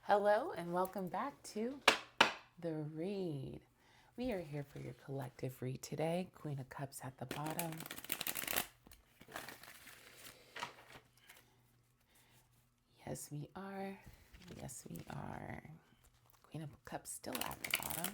Hello and welcome back to The Read. We are here for your collective read today. Queen of Cups at the bottom. Yes, we are. Yes, we are. Queen of Cups still at the bottom.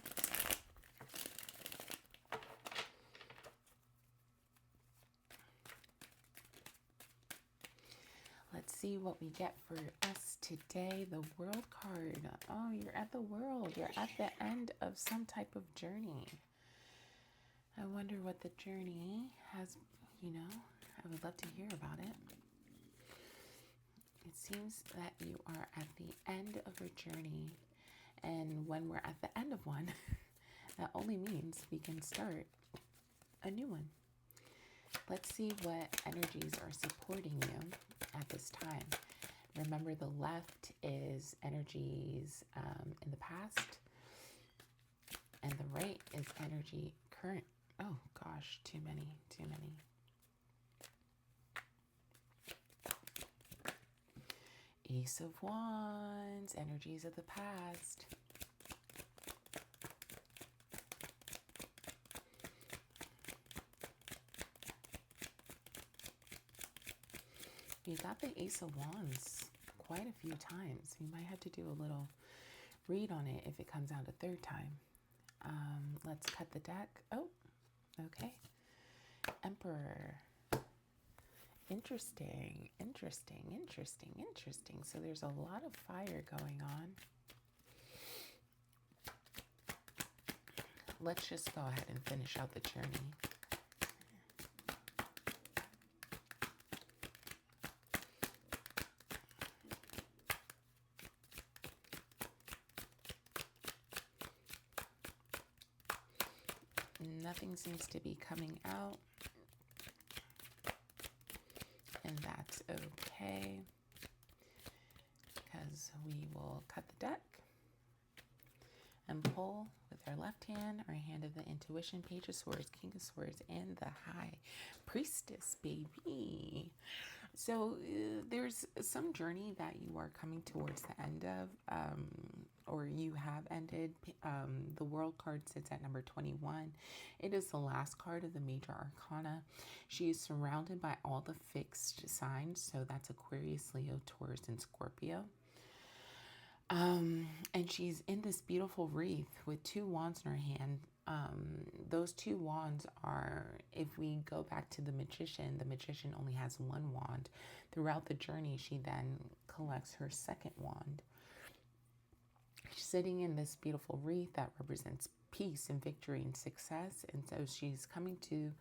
Let's see what we get for us today. The World card. Oh, you're at the World. You're at the end of some type of journey. I wonder what the journey has, I would love to hear about it. It seems that you are at the end of a journey. And when we're at the end of one, that only means we can start a new one. Let's see what energies are supporting you at this time. Remember, the left is energies in the past, and the right is energy current. Oh gosh, too many. Ace of Wands, energies of the past. We got the Ace of Wands quite a few times. We might have to do a little read on it if it comes out a third time. Let's cut the deck. Oh, okay. Emperor. Interesting. So there's a lot of fire going on. Let's just go ahead and finish out the journey. Nothing seems to be coming out, and that's okay, because we will cut the deck and pull with our left hand, our hand of the intuition, Page of Swords, King of Swords, and the High Priestess, baby. So there's some journey that you are coming towards the end of, or you have ended. The World card sits at number 21. It is the last card of the major arcana. She is surrounded by all the fixed signs, so that's Aquarius, Leo, Taurus, and Scorpio. And she's in this beautiful wreath with two wands in her hand. Those two wands are, if we go back to the magician only has one wand. Throughout the journey, she then collects her second wand. She's sitting in this beautiful wreath that represents peace and victory and success. And so she's coming to,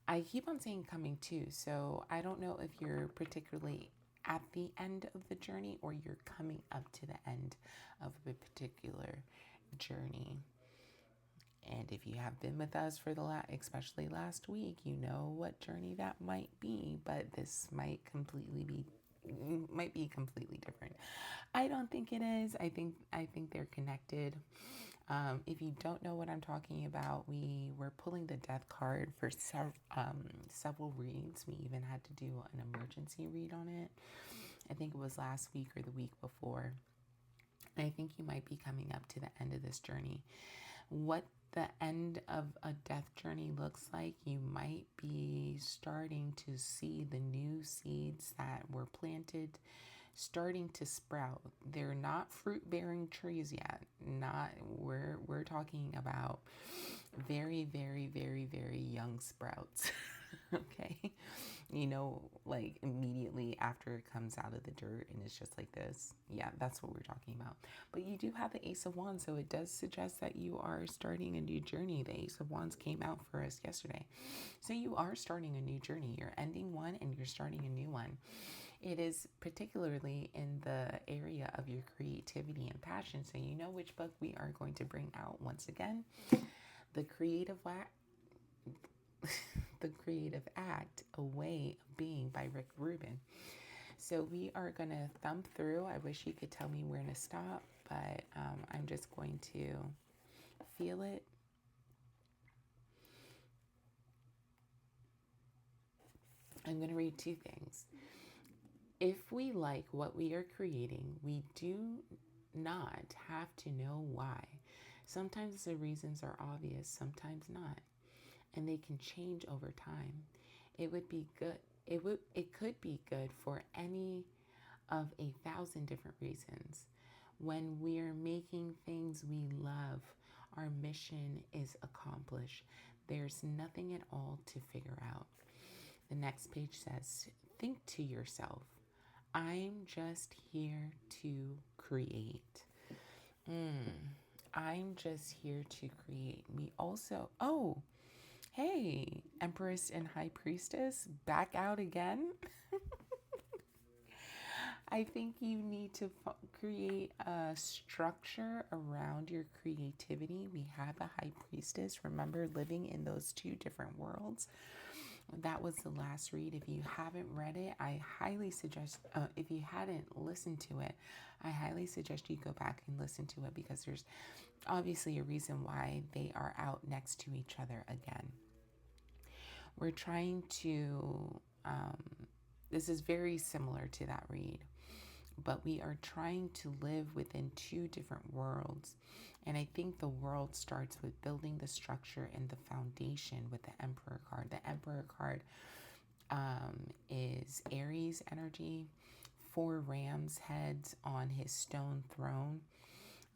I keep on saying coming to, so I don't know if you're particularly at the end of the journey or you're coming up to the end of a particular journey. And if you have been with us for especially last week, you know what journey that might be, but this might be completely different. I don't think it is. I think they're connected. If you don't know what I'm talking about, we were pulling the death card for several reads. We even had to do an emergency read on it. I think it was last week or the week before. And I think you might be coming up to the end of this journey. What the end of a death journey looks like, you might be starting to see the new seeds that were planted starting to sprout. They're not fruit-bearing trees yet. We're talking about very, very, very, very young sprouts. Okay, like immediately after it comes out of the dirt and it's just like this. Yeah, that's what we're talking about. But you do have the Ace of Wands, so it does suggest that you are starting a new journey. The Ace of Wands came out for us yesterday, so you are starting a new journey. You're ending one and you're starting a new one. It is particularly in the area of your creativity and passion, so you know which book we are going to bring out once again. The Creative Act, A Way of Being by Rick Rubin. So we are going to thumb through. I wish you could tell me where to stop, but I'm just going to feel it. I'm going to read two things. If we like what we are creating, we do not have to know why. Sometimes the reasons are obvious, sometimes not, and they can change over time. It would be good. It could be good for any of 1,000 different reasons. When we're making things we love, our mission is accomplished. There's nothing at all to figure out. The next page says, think to yourself, I'm just here to create. I'm just here to create. We also, oh, hey, Empress and High Priestess, back out again. I think you need to create a structure around your creativity. We have a High Priestess, remember, living in those two different worlds. That was the last read. If you haven't read it, I highly suggest, if you hadn't listened to it, I highly suggest you go back and listen to it, because there's obviously a reason why they are out next to each other again. We're trying to, this is very similar to that read, but we are trying to live within two different worlds. And I think the world starts with building the structure and the foundation with the Emperor card. The Emperor card is Aries energy, 4 ram's heads on his stone throne,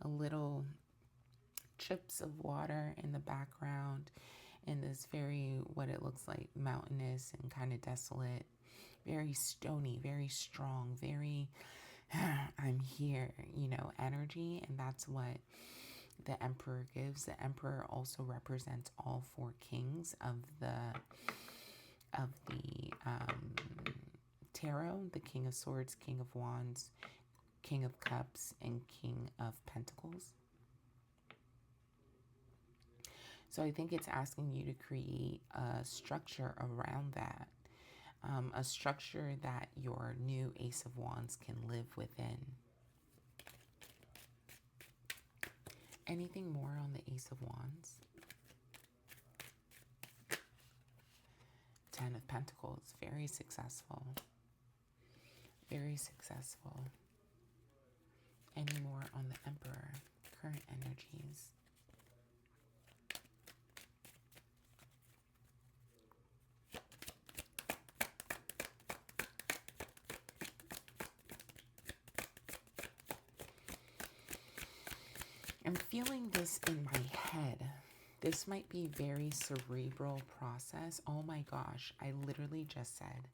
a little chips of water in the background, and this very, what it looks like, mountainous and kind of desolate, very stony, very strong, very I'm here, energy. And that's what the Emperor gives. The Emperor also represents all 4 kings of the tarot: the King of Swords, King of Wands, King of Cups, and King of Pentacles. So I think it's asking you to create a structure around that. A structure that your new Ace of Wands can live within. Anything more on the Ace of Wands? 10 of Pentacles, very successful. Very successful. Any more on the Emperor? Current energies. I'm feeling this in my head. This might be very cerebral process. Oh my gosh, I literally just said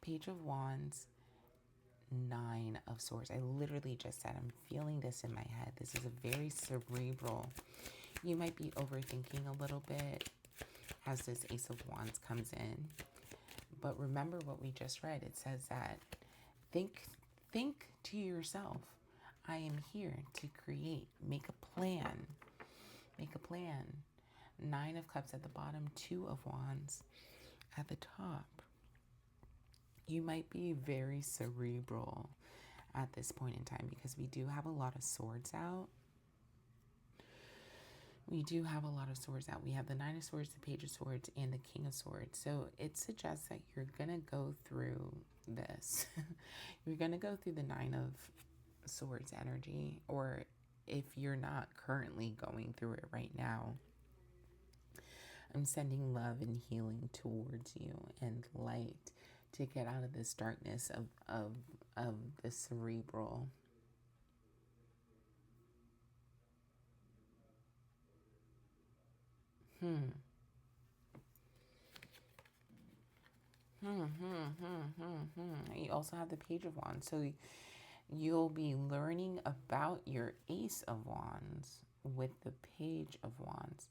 Page of Wands, 9 of Swords. I literally just said I'm feeling this in my head. This is a very cerebral. You might be overthinking a little bit as this Ace of Wands comes in. But remember what we just read. It says that think to yourself, I am here to create. Make a plan. Make a plan. 9 of Cups at the bottom, 2 of Wands at the top. You might be very cerebral at this point in time, because we do have a lot of swords out. We do have a lot of swords out. We have the 9 of Swords, the Page of Swords, and the King of Swords. So it suggests that you're going to go through this. You're going to go through the 9 of Swords energy, or if you're not currently going through it right now, I'm sending love and healing towards you and light to get out of this darkness of the cerebral. You also have the Page of Wands. So you'll be learning about your Ace of Wands with the Page of Wands.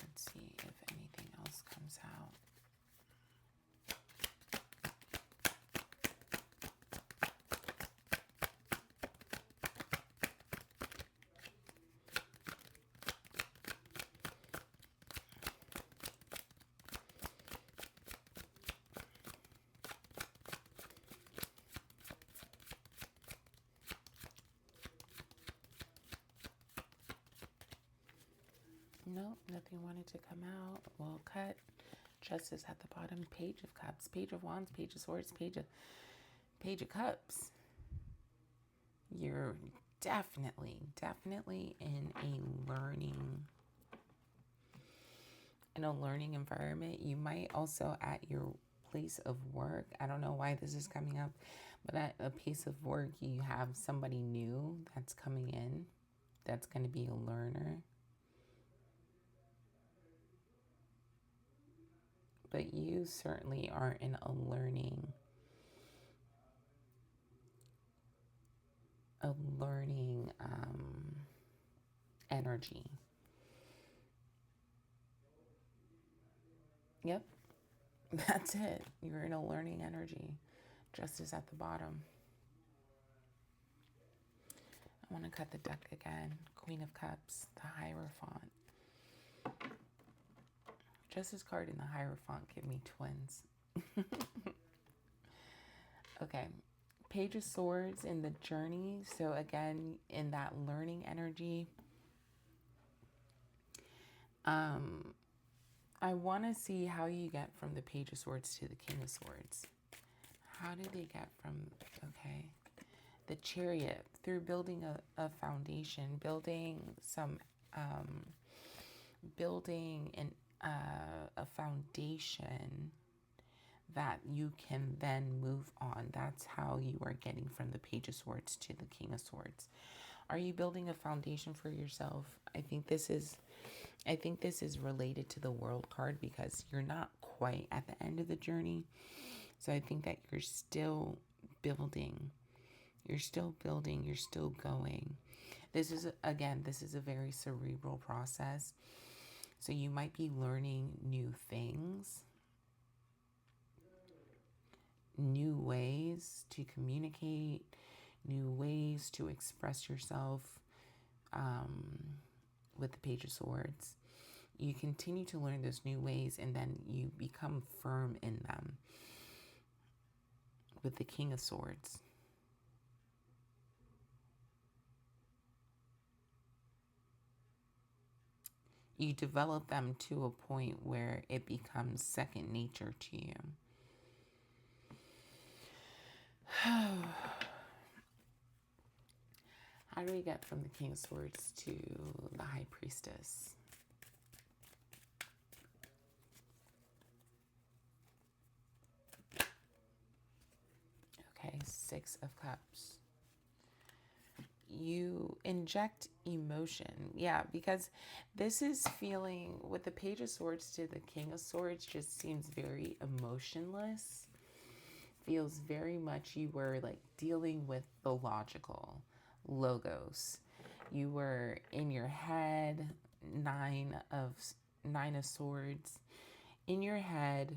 Let's see if anything else comes out. Nope, nothing wanted to come out. We'll cut Justice at the bottom, Page of Cups, Page of Wands, Page of Swords, Page of Cups. You're definitely in a learning environment. You might also at your place of work. I don't know why this is coming up, but at a place of work, you have somebody new that's coming in that's going to be a learner. But you certainly are in a learning energy. Yep, that's it. You're in a learning energy. Justice at the bottom. I want to cut the deck again. Queen of Cups, the Hierophant. Justice card and the Hierophant give me twins. Okay. Page of Swords in the journey. So again, in that learning energy, I want to see how you get from the Page of Swords to the King of Swords. How do they get from, okay, the Chariot, through building a foundation, building a foundation that you can then move on. That's how you are getting from the Page of Swords to the King of Swords. Are you building a foundation for yourself? I think this is related to the World card because you're not quite at the end of the journey. So I think that you're still building. You're still building. You're still going. This is a very cerebral process. So you might be learning new things, new ways to communicate, new ways to express yourself with the Page of Swords. You continue to learn those new ways and then you become firm in them with the King of Swords. You develop them to a point where it becomes second nature to you. How do we get from the King of Swords to the High Priestess? Okay, Six of Cups. You inject emotion. Yeah, because this is feeling, with the Page of Swords to the King of Swords, just seems very emotionless. Feels very much you were like dealing with the logical, logos. You were in your head, nine of swords. In your head,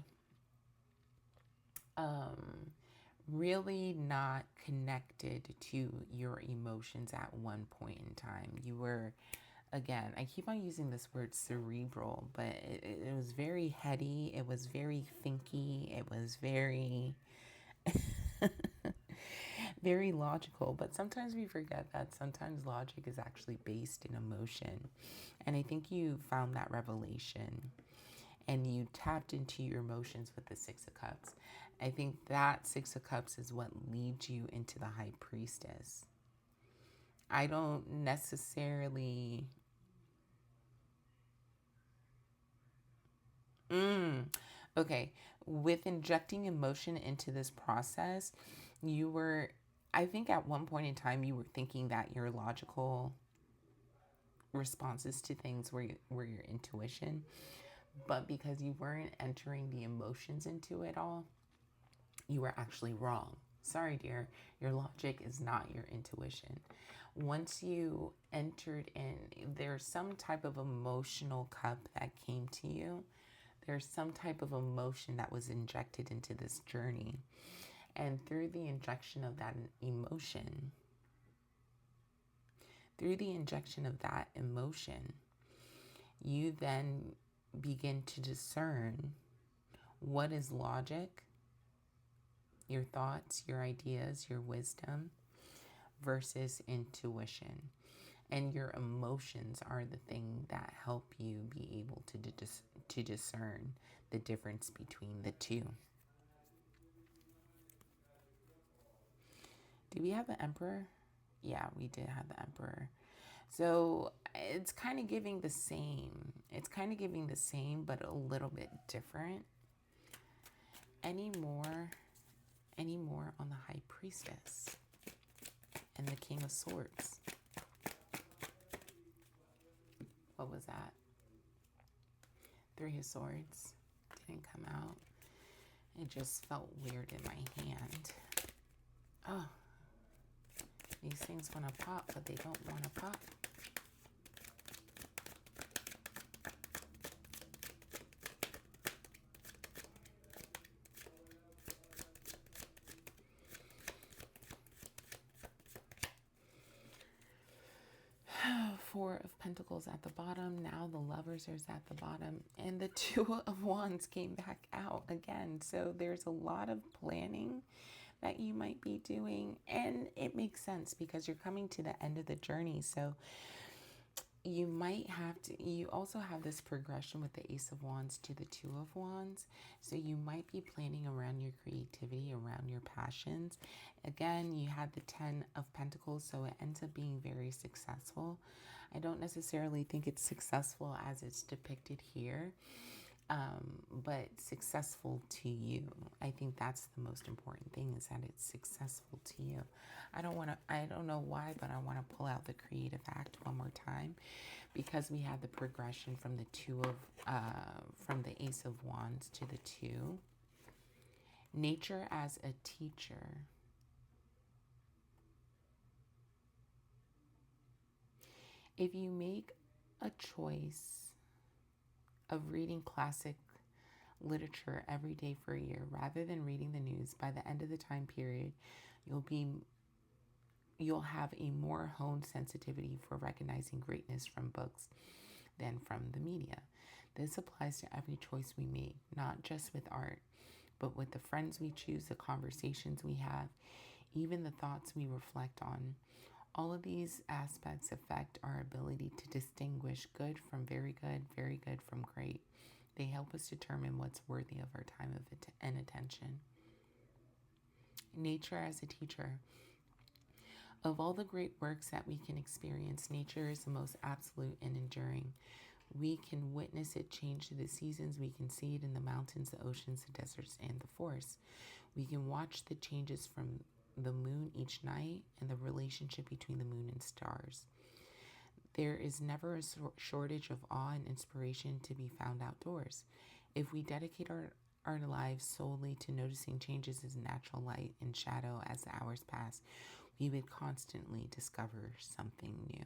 really not connected to your emotions at one point in time. You were, again, I keep on using this word cerebral, but it was very heady. It was very thinky. It was very, very logical. But sometimes we forget that sometimes logic is actually based in emotion. And I think you found that revelation and you tapped into your emotions with the Six of Cups. I think that Six of Cups is what leads you into the High Priestess. I don't necessarily... Okay, with injecting emotion into this process, you were... I think at one point in time, you were thinking that your logical responses to things were your intuition. But because you weren't entering the emotions into it all, you were actually wrong. Sorry, dear. Your logic is not your intuition. Once you entered in, there's some type of emotional cup that came to you. There's some type of emotion that was injected into this journey. And through the injection of that emotion, you then begin to discern what is logic, your thoughts, your ideas, your wisdom, versus intuition. And your emotions are the thing that help you be able to discern the difference between the two. Do we have the Emperor? Yeah, we did have the Emperor. So it's kind of giving the same. It's kind of giving the same, but a little bit different. Any more on the High Priestess and the King of Swords? What was that? Three of Swords didn't come out. It just felt weird in my hand. Oh, these things want to pop, but they don't want to pop. Four of Pentacles at the bottom. Now the Lovers is at the bottom. And the Two of Wands came back out again. So there's a lot of planning that you might be doing. And it makes sense because you're coming to the end of the journey. So you might have to, you also have this progression with the Ace of Wands to the Two of Wands. So you might be planning around your creativity, around your passions. Again, you had the Ten of Pentacles, so it ends up being very successful. I don't necessarily think it's successful as it's depicted here, but successful to you. I think that's the most important thing, is that it's successful to you. I don't know why, but I want to pull out the Creative Act one more time, because we have the progression from the from the Ace of Wands to the Two. Nature as a teacher. If you make a choice of reading classic literature every day for a year rather than reading the news, by the end of the time period, you'll have a more honed sensitivity for recognizing greatness from books than from the media. This applies to every choice we make, not just with art, but with the friends we choose, the conversations we have, even the thoughts we reflect on. All of these aspects affect our ability to distinguish good from very good from great. They help us determine what's worthy of our time and attention. Nature as a teacher. Of all the great works that we can experience, nature is the most absolute and enduring. We can witness it change through the seasons. We can see it in the mountains, the oceans, the deserts, and the forests. We can watch the changes from the moon each night and the relationship between the moon and stars. There is never a shortage of awe and inspiration to be found outdoors. If we dedicate our lives solely to noticing changes in natural light and shadow as the hours pass, we would constantly discover something new.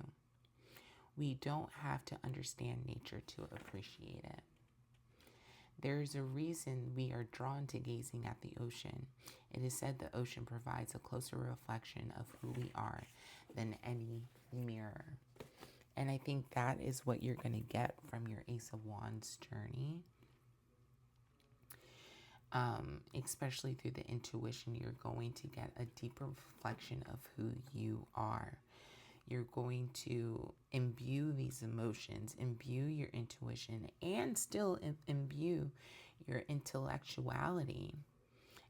We don't have to understand nature to appreciate it. There is a reason we are drawn to gazing at the ocean. It is said the ocean provides a closer reflection of who we are than any mirror. And I think that is what you're going to get from your Ace of Wands journey. Especially through the intuition, you're going to get a deeper reflection of who you are. You're going to imbue these emotions, imbue your intuition, and still imbue your intellectuality.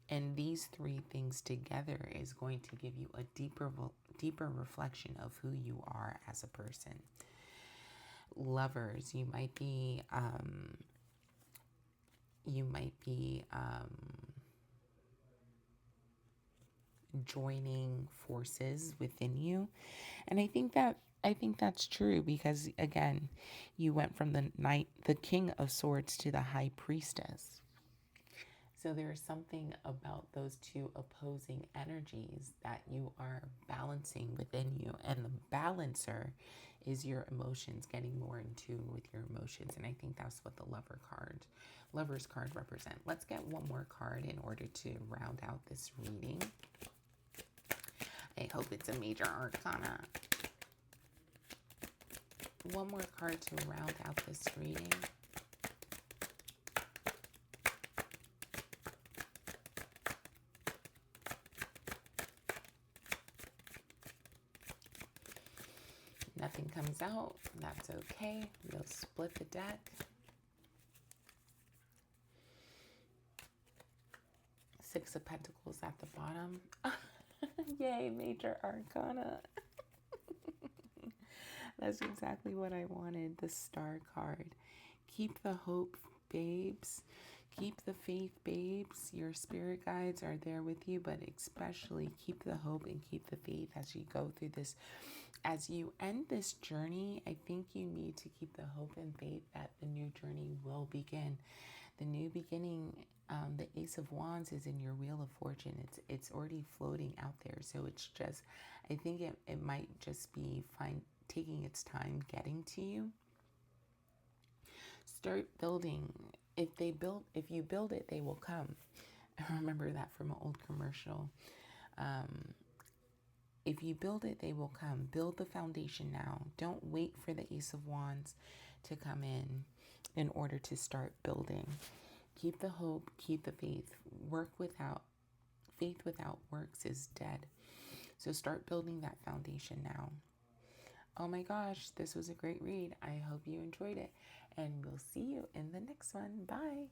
And these three things together is going to give you a deeper reflection of who you are as a person. Lovers, you might be joining forces within you. And I think that's true, because again, you went from the King of Swords to the High Priestess. So there is something about those two opposing energies that you are balancing within you. And the balancer is your emotions, getting more in tune with your emotions. And I think that's what the Lover's card represent. Let's get one more card in order to round out this reading. I hope it's a major arcana. One more card to round out this reading. Nothing comes out. That's okay. We'll split the deck. Six of Pentacles at the bottom. Yay, major arcana. That's exactly what I wanted. The Star card. Keep the hope, babes. Keep the faith, babes. Your spirit guides are there with you, but especially keep the hope and keep the faith as you go through this. As you end this journey, I think you need to keep the hope and faith that the new journey will begin. The new beginning, the Ace of Wands is in your Wheel of Fortune. It's already floating out there. So it's just, I think it might just be taking its time getting to you. Start building. If you build it, they will come. I remember that from an old commercial. If you build it, they will come. Build the foundation now. Don't wait for the Ace of Wands to come in order to start building. Keep the hope, keep the faith. Faith without works is dead. So start building that foundation now. Oh my gosh, this was a great read. I hope you enjoyed it. And we'll see you in the next one. Bye.